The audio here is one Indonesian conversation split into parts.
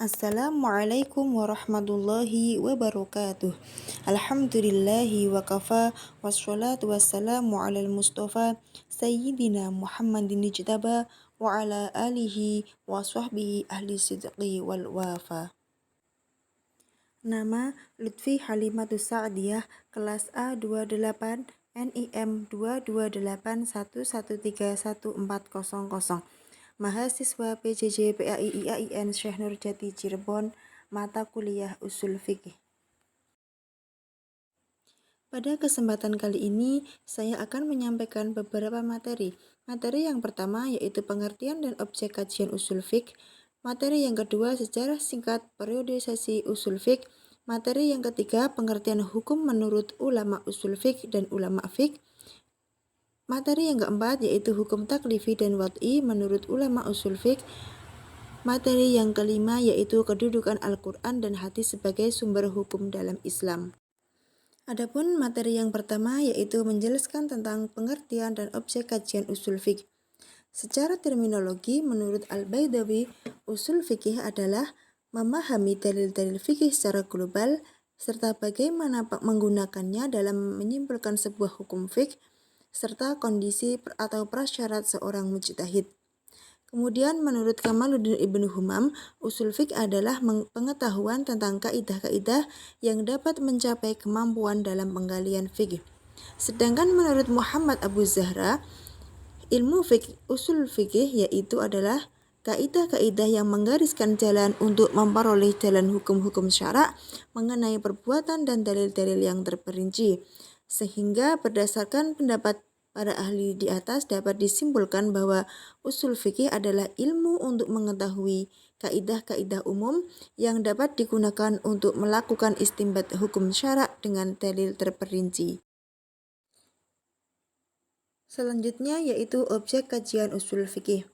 Assalamualaikum warahmatullahi wabarakatuh. Alhamdulillahi wa kafa wassalatu wassalamu alal mustafa sayyidina Muhammadin ijtaba wa ala alihi wa sahbihi ahli sidqi wal wafa. Nama Lutfi Halimatus Sa'diyah, kelas A28 NIM 228113140. Mahasiswa PJJ PAI IAIN Syekh Nurjati Cirebon, mata kuliah Ushul Fiqih. Pada kesempatan kali ini, saya akan menyampaikan beberapa materi. Materi yang pertama yaitu pengertian dan objek kajian ushul fiqh. Materi yang kedua, sejarah singkat periodisasi ushul fiqh. Materi yang ketiga, pengertian hukum menurut ulama ushul fiqh dan ulama fiqh. Materi yang keempat yaitu hukum taklifi dan wad'i menurut ulama ushul fiqh. Materi yang kelima yaitu kedudukan Al-Quran dan hadis sebagai sumber hukum dalam Islam. Adapun materi yang pertama yaitu menjelaskan tentang pengertian dan objek kajian ushul fiqh. Secara terminologi, menurut Al-Baidawi, ushul fiqh adalah memahami dalil-dalil fikih secara global serta bagaimana menggunakannya dalam menyimpulkan sebuah hukum fiqh serta kondisi atau prasyarat seorang mujtahid. Kemudian menurut Kamaluddin Ibnu Humam, ushul fiqh adalah pengetahuan tentang kaidah-kaidah yang dapat mencapai kemampuan dalam penggalian fikih. Sedangkan menurut Muhammad Abu Zahra, ilmu ushul fikih yaitu adalah kaidah-kaidah yang menggariskan jalan untuk memperoleh jalan hukum-hukum syara' mengenai perbuatan dan dalil-dalil yang terperinci. Sehingga berdasarkan pendapat para ahli di atas dapat disimpulkan bahwa ushul fikih adalah ilmu untuk mengetahui kaidah-kaidah umum yang dapat digunakan untuk melakukan istinbat hukum syara' dengan dalil terperinci. Selanjutnya yaitu objek kajian ushul fikih.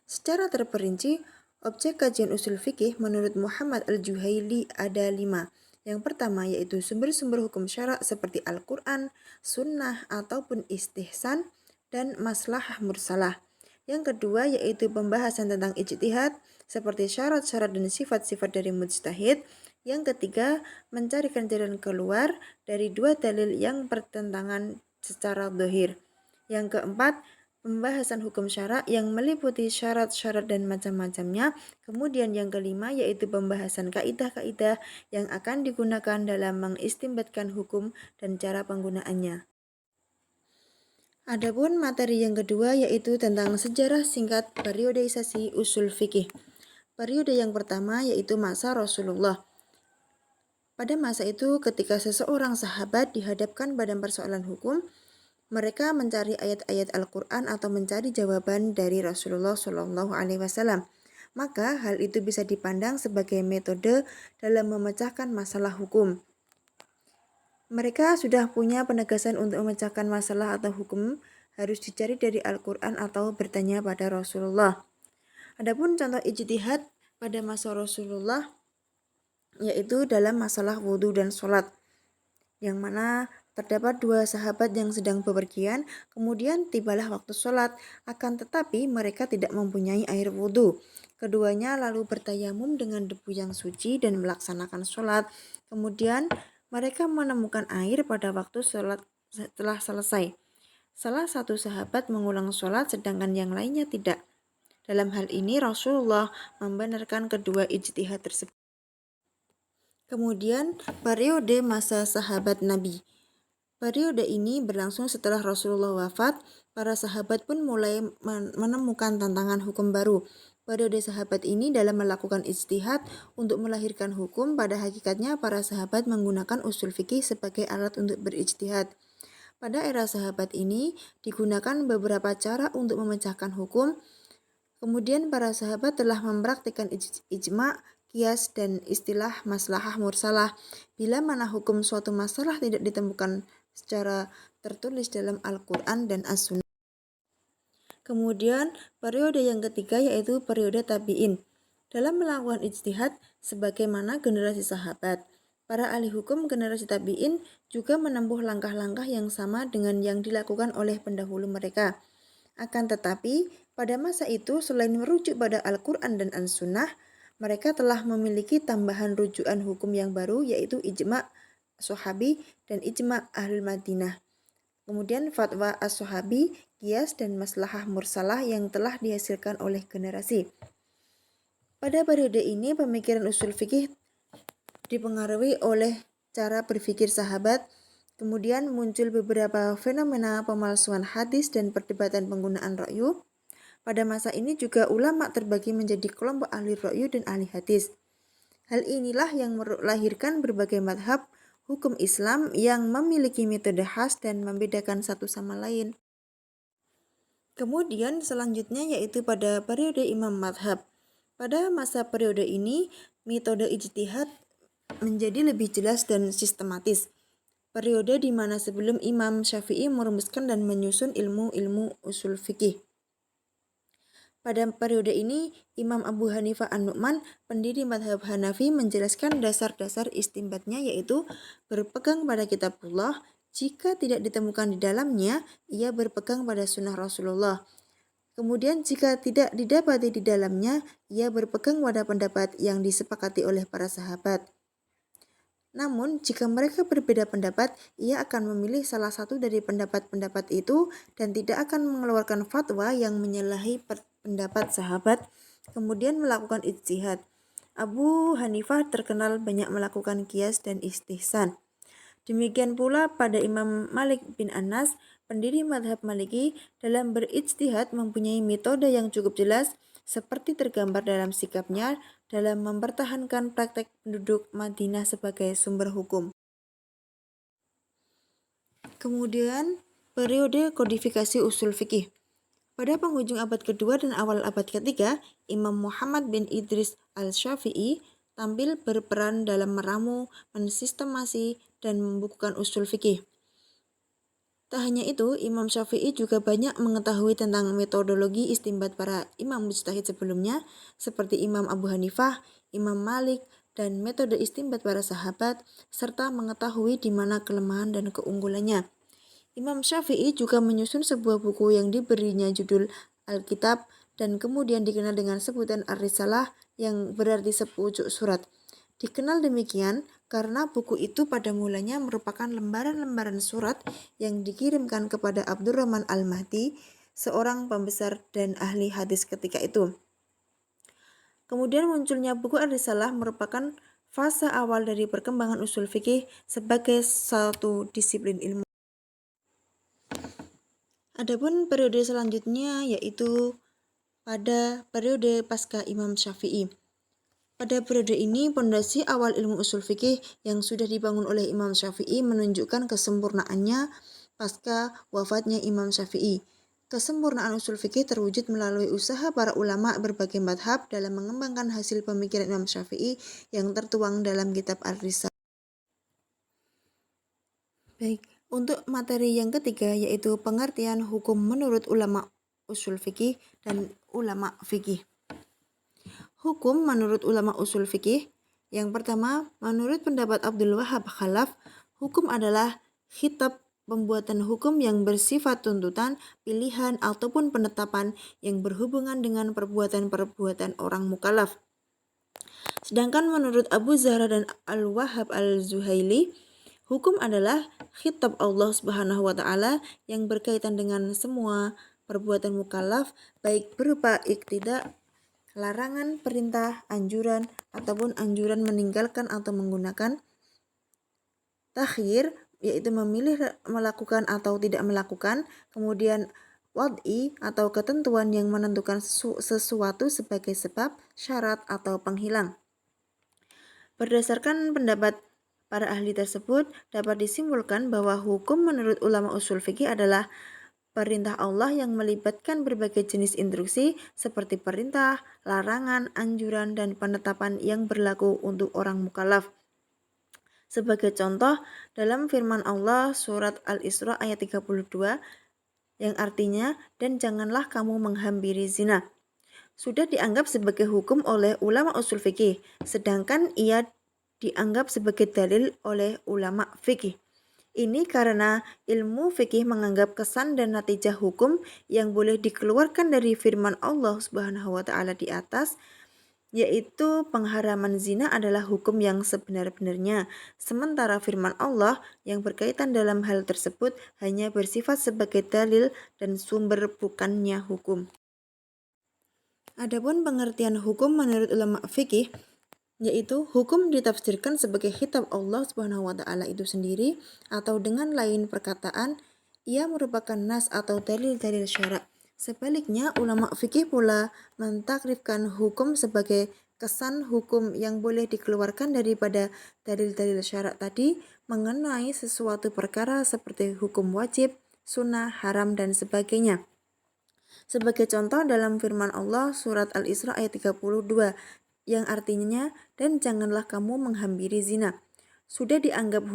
Secara terperinci, objek kajian ushul fikih menurut Muhammad Al-Juhaili ada 5. Yang pertama yaitu sumber-sumber hukum syara' seperti Al-Quran, Sunnah ataupun istihsan, dan maslahah mursalah. Yang kedua yaitu pembahasan tentang ijtihad seperti syarat-syarat dan sifat-sifat dari mujtahid. Yang ketiga, mencarikan jalan keluar dari dua dalil yang bertentangan secara zahir. Yang keempat, pembahasan hukum syara' yang meliputi syarat-syarat dan macam-macamnya. Kemudian yang kelima yaitu pembahasan kaidah-kaidah yang akan digunakan dalam mengistinbatkan hukum dan cara penggunaannya. Adapun materi yang kedua yaitu tentang sejarah singkat periodisasi ushul fikih. Periode yang pertama yaitu masa Rasulullah. Pada masa itu ketika seseorang sahabat dihadapkan pada persoalan hukum, mereka mencari ayat-ayat Al-Quran atau mencari jawaban dari Rasulullah SAW. Maka hal itu bisa dipandang sebagai metode dalam memecahkan masalah hukum. Mereka sudah punya penegasan untuk memecahkan masalah atau hukum harus dicari dari Al-Quran atau bertanya pada Rasulullah. Adapun contoh ijtihad pada masa Rasulullah yaitu dalam masalah wudhu dan sholat, yang mana terdapat dua sahabat yang sedang bepergian, kemudian tibalah waktu sholat, akan tetapi mereka tidak mempunyai air wudhu. Keduanya lalu bertayamum dengan debu yang suci dan melaksanakan sholat. Kemudian mereka menemukan air pada waktu sholat setelah selesai. Salah satu sahabat mengulang sholat sedangkan yang lainnya tidak. Dalam hal ini Rasulullah membenarkan kedua ijtihad tersebut. Kemudian periode masa sahabat Nabi. Periode ini berlangsung setelah Rasulullah wafat. Para sahabat pun mulai menemukan tantangan hukum baru. Periode sahabat ini dalam melakukan ijtihad untuk melahirkan hukum. Pada hakikatnya para sahabat menggunakan ushul fikih sebagai alat untuk berijtihad. Pada era sahabat ini digunakan beberapa cara untuk memecahkan hukum. Kemudian para sahabat telah mempraktikkan ijma', qiyas, dan istilah maslahah mursalah. Bila mana hukum suatu masalah tidak ditemukan secara tertulis dalam Al-Quran dan As-Sunnah. Kemudian periode yang ketiga yaitu periode tabi'in. Dalam melakukan ijtihad sebagaimana generasi sahabat, para ahli hukum generasi tabi'in juga menempuh langkah-langkah yang sama dengan yang dilakukan oleh pendahulu mereka. Akan tetapi pada masa itu selain merujuk pada Al-Quran dan As-Sunnah, Mereka telah memiliki tambahan rujukan hukum yang baru yaitu ijma' Sahabi dan ijma' Ahlul Madinah. Kemudian fatwa as-Sahabi, qiyas dan maslahah mursalah yang telah dihasilkan oleh generasi. Pada periode ini pemikiran usul fikih dipengaruhi oleh cara berpikir sahabat. Kemudian muncul beberapa fenomena pemalsuan hadis dan perdebatan penggunaan ra'yu. Pada masa ini juga ulama terbagi menjadi kelompok ahli ra'yu dan ahli hadis. Hal inilah yang melahirkan berbagai madhab hukum Islam yang memiliki metode khas dan membedakan satu sama lain. Kemudian selanjutnya yaitu pada periode Imam Madhab. Pada masa periode ini, metode ijtihad menjadi lebih jelas dan sistematis. Periode di mana sebelum Imam Syafi'i merumuskan dan menyusun ilmu-ilmu usul fikih. Pada periode ini, Imam Abu Hanifah An-Nu'man, pendiri madhab Hanafi, menjelaskan dasar-dasar istinbatnya yaitu berpegang pada kitabullah. Jika tidak ditemukan di dalamnya, ia berpegang pada sunnah Rasulullah. Kemudian jika tidak didapati di dalamnya, ia berpegang pada pendapat yang disepakati oleh para sahabat. Namun, jika mereka berbeda pendapat, ia akan memilih salah satu dari pendapat-pendapat itu dan tidak akan mengeluarkan fatwa yang menyalahi pendapat sahabat, kemudian melakukan ijtihad. Abu Hanifah terkenal banyak melakukan qiyas dan istihsan. Demikian pula pada Imam Malik bin Anas, pendiri madhab Maliki, dalam berijtihad mempunyai metode yang cukup jelas, seperti tergambar dalam sikapnya dalam mempertahankan praktek penduduk Madinah sebagai sumber hukum. Kemudian, periode kodifikasi usul fikih. Pada penghujung abad kedua dan awal abad ketiga, Imam Muhammad bin Idris al-Syafi'i tampil berperan dalam meramu, mensistemasi, dan membukukan usul fikih. Tak hanya itu, Imam Syafi'i juga banyak mengetahui tentang metodologi istinbat para imam mujtahid sebelumnya, seperti Imam Abu Hanifah, Imam Malik, dan metode istinbat para sahabat, serta mengetahui di mana kelemahan dan keunggulannya. Imam Syafi'i juga menyusun sebuah buku yang diberinya judul Alkitab dan kemudian dikenal dengan sebutan Ar-Risalah yang berarti sepucuk surat. Dikenal demikian karena buku itu pada mulanya merupakan lembaran-lembaran surat yang dikirimkan kepada Abdurrahman Al-Mahdi, seorang pembesar dan ahli hadis ketika itu. Kemudian munculnya buku Ar-Risalah merupakan fase awal dari perkembangan usul fikih sebagai satu disiplin ilmu. Adapun periode selanjutnya yaitu pada periode pasca Imam Syafi'i. Pada periode ini, pondasi awal ilmu usul fikih yang sudah dibangun oleh Imam Syafi'i menunjukkan kesempurnaannya pasca wafatnya Imam Syafi'i. Kesempurnaan usul fikih terwujud melalui usaha para ulama berbagai madhab dalam mengembangkan hasil pemikiran Imam Syafi'i yang tertuang dalam kitab Ar-Risalah. Baik, untuk materi yang ketiga yaitu pengertian hukum menurut ulama usul fikih dan ulama fikih. Hukum menurut ulama usul fikih. Yang pertama, menurut pendapat Abdul Wahab Khalaf, hukum adalah khitab pembuatan hukum yang bersifat tuntutan, pilihan, ataupun penetapan yang berhubungan dengan perbuatan-perbuatan orang mukallaf. Sedangkan menurut Abu Zahra dan Al-Wahhab Al-Zuhaili, hukum adalah khitab Allah Subhanahu wa taala yang berkaitan dengan semua perbuatan mukallaf, baik berupa iktida, larangan, perintah, anjuran, ataupun anjuran meninggalkan atau menggunakan. Takhir, yaitu memilih melakukan atau tidak melakukan. Kemudian wad'i atau ketentuan yang menentukan sesuatu sebagai sebab, syarat, atau penghilang. Berdasarkan pendapat para ahli tersebut, dapat disimpulkan bahwa hukum menurut ulama usul fikih adalah perintah Allah yang melibatkan berbagai jenis instruksi seperti perintah, larangan, anjuran, dan penetapan yang berlaku untuk orang mukallaf. Sebagai contoh, dalam firman Allah surat Al-Isra ayat 32 yang artinya, dan janganlah kamu menghampiri zina, sudah dianggap sebagai hukum oleh ulama usul fikih, sedangkan ia dianggap sebagai dalil oleh ulama fikih. Ini karena ilmu fikih menganggap kesan dan natijah hukum yang boleh dikeluarkan dari firman Allah Subhanahu wa taala di atas yaitu pengharaman zina adalah hukum yang sebenar-benarnya, sementara firman Allah yang berkaitan dalam hal tersebut hanya bersifat sebagai dalil dan sumber, bukannya hukum. Adapun pengertian hukum menurut ulama fikih, yaitu hukum ditafsirkan sebagai kitab Allah Subhanahu wa taala itu sendiri, atau dengan lain perkataan ia merupakan nas atau dalil-dalil syara'. Sebaliknya, ulama fikih pula mentakrifkan hukum sebagai kesan hukum yang boleh dikeluarkan daripada dalil-dalil syara' tadi mengenai sesuatu perkara seperti hukum wajib, sunnah, haram, dan sebagainya. Sebagai contoh dalam firman Allah surat Al-Isra ayat 32 yang artinya, dan janganlah kamu menghampiri zina. Sudah dianggap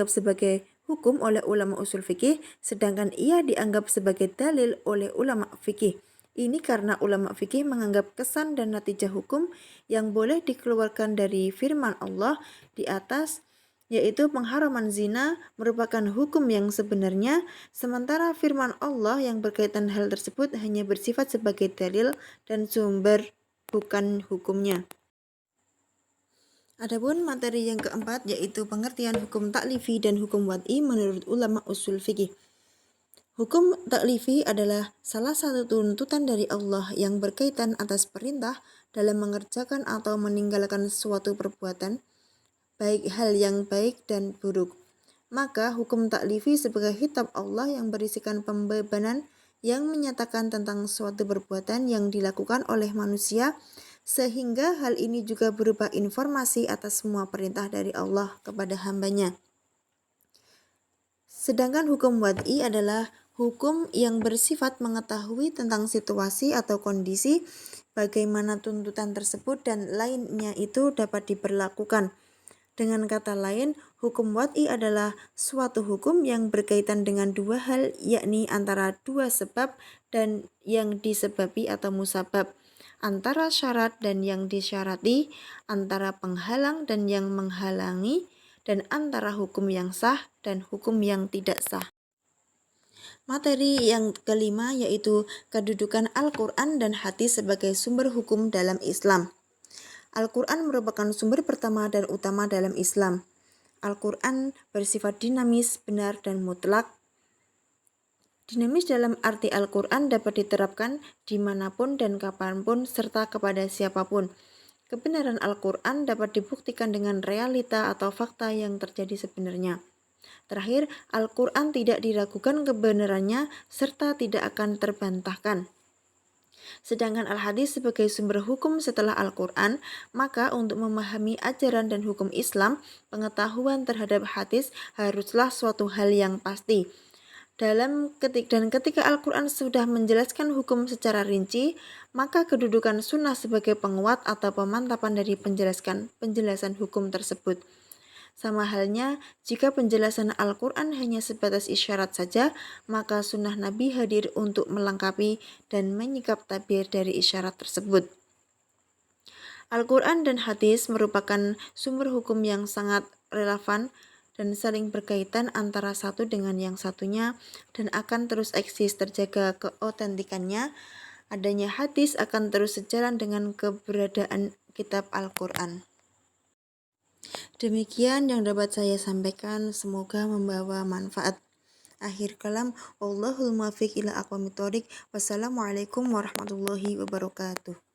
sebagai hukum oleh ulama usul fikih, sedangkan ia dianggap sebagai dalil oleh ulama fikih. Ini karena ulama fikih menganggap kesan dan natijah hukum yang boleh dikeluarkan dari firman Allah di atas, yaitu pengharaman zina, merupakan hukum yang sebenarnya, sementara firman Allah yang berkaitan hal tersebut hanya bersifat sebagai dalil dan sumber, bukan hukumnya. Adapun materi yang keempat yaitu pengertian hukum taklifi dan hukum wad'i menurut ulama usul fikih. Hukum taklifi adalah salah satu tuntutan dari Allah yang berkaitan atas perintah dalam mengerjakan atau meninggalkan suatu perbuatan, baik hal yang baik dan buruk. Maka hukum taklifi sebagai kitab Allah yang berisikan pembebanan yang menyatakan tentang suatu perbuatan yang dilakukan oleh manusia, sehingga hal ini juga berupa informasi atas semua perintah dari Allah kepada hambanya. Sedangkan hukum wad'i adalah hukum yang bersifat mengetahui tentang situasi atau kondisi, bagaimana tuntutan tersebut dan lainnya itu dapat diberlakukan. Dengan kata lain, hukum wad'i adalah suatu hukum yang berkaitan dengan dua hal, yakni antara dua sebab dan yang disebabi atau musabab, antara syarat dan yang disyarati, antara penghalang dan yang menghalangi, dan antara hukum yang sah dan hukum yang tidak sah. Materi yang kelima yaitu kedudukan Al-Quran dan hadis sebagai sumber hukum dalam Islam. Al-Quran merupakan sumber pertama dan utama dalam Islam. Al-Quran bersifat dinamis, benar, dan mutlak. Dinamis dalam arti Al-Quran dapat diterapkan dimanapun dan kapanpun serta kepada siapapun. Kebenaran Al-Quran dapat dibuktikan dengan realita atau fakta yang terjadi sebenarnya. Terakhir, Al-Quran tidak diragukan kebenarannya serta tidak akan terbantahkan. Sedangkan Al-Hadis sebagai sumber hukum setelah Al-Quran, maka untuk memahami ajaran dan hukum Islam, pengetahuan terhadap hadis haruslah suatu hal yang pasti. Dan ketika Al-Quran sudah menjelaskan hukum secara rinci, maka kedudukan sunnah sebagai penguat atau pemantapan dari penjelasan hukum tersebut. Sama halnya, jika penjelasan Al-Quran hanya sebatas isyarat saja, maka sunnah Nabi hadir untuk melengkapi dan menyingkap tabir dari isyarat tersebut. Al-Quran dan hadis merupakan sumber hukum yang sangat relevan dan saling berkaitan antara satu dengan yang satunya, dan akan terus eksis terjaga keotentikannya. Adanya hadis akan terus sejalan dengan keberadaan kitab Al-Quran. Demikian yang dapat saya sampaikan, semoga membawa manfaat. Akhir kalam, Wallahul muwaffiq ila aqwamit thoriq. Wassalamualaikum warahmatullahi wabarakatuh.